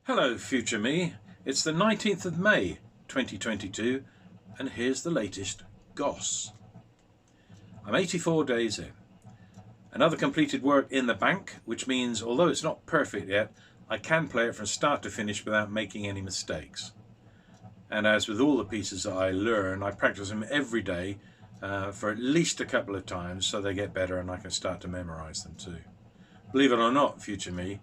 Hello, future me. It's the 19th of May, 2022, and here's the latest goss. I'm 84 days in. Another completed work in the bank, which means, although it's not perfect yet, I can play it from start to finish without making any mistakes. And as with all the pieces that I learn, I practice them every day for at least a couple of times so they get better and I can start to memorize them too. Believe it or not, future me,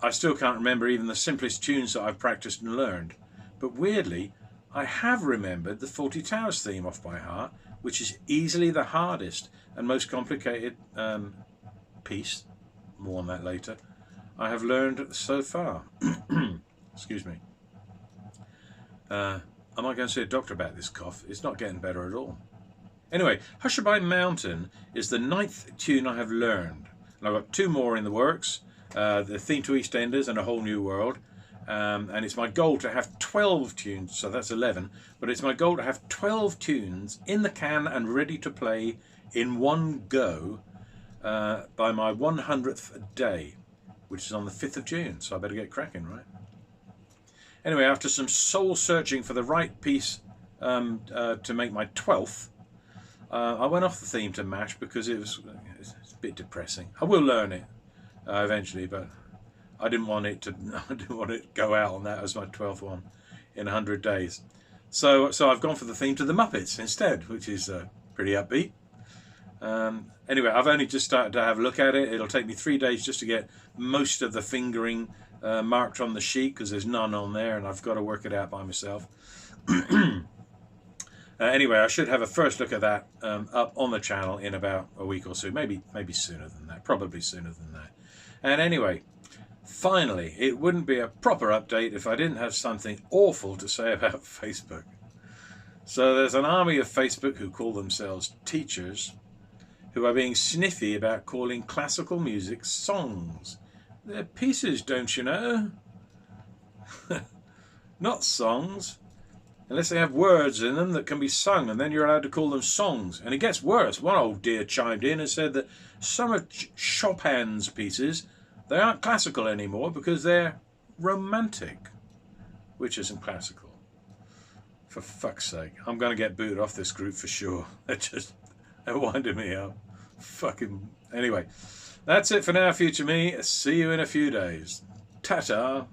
I still can't remember even the simplest tunes that I've practiced and learned. But weirdly, I have remembered the Fawlty Towers theme off by heart, which is easily the hardest and most complicated piece, more on that later, I have learned so far. Excuse me. Am I going to see a doctor about this cough? It's not getting better at all. Anyway, Hushabye Mountain is the 9th tune I have learned. And I've got 2 more in the works. The theme to EastEnders and A Whole New World, and it's my goal to have 12 tunes, so that's 11, but it's my goal to have 12 tunes in the can and ready to play in one go by my 100th day, which is on the 5th of June, so I better get cracking, right? Anyway, after some soul searching for the right piece to make my 12th, I went off the theme to MASH because it's a bit depressing. I will learn it eventually, but I didn't want it to go out on that as my 12th one in 100 days. So I've gone for the theme to the Muppets instead, which is pretty upbeat. Anyway, I've only just started to have a look at it. It'll take me 3 days just to get most of the fingering marked on the sheet because there's none on there, and I've got to work it out by myself. Anyway, I should have a first look at that up on the channel in about a week or so, maybe sooner than that, probably sooner than that. And anyway, finally, it wouldn't be a proper update if I didn't have something awful to say about Facebook. So there's an army of Facebook who call themselves teachers who are being sniffy about calling classical music songs. They're pieces, don't you know? Not songs. Unless they have words in them that can be sung, and then you're allowed to call them songs. And it gets worse. One old dear chimed in and said that some of Chopin's pieces, they aren't classical anymore because they're romantic, which isn't classical. For fuck's sake. I'm going to get booted off this group for sure. They're winding me up. Fucking... Anyway, that's it for now, future me. See you in a few days. Ta-ta.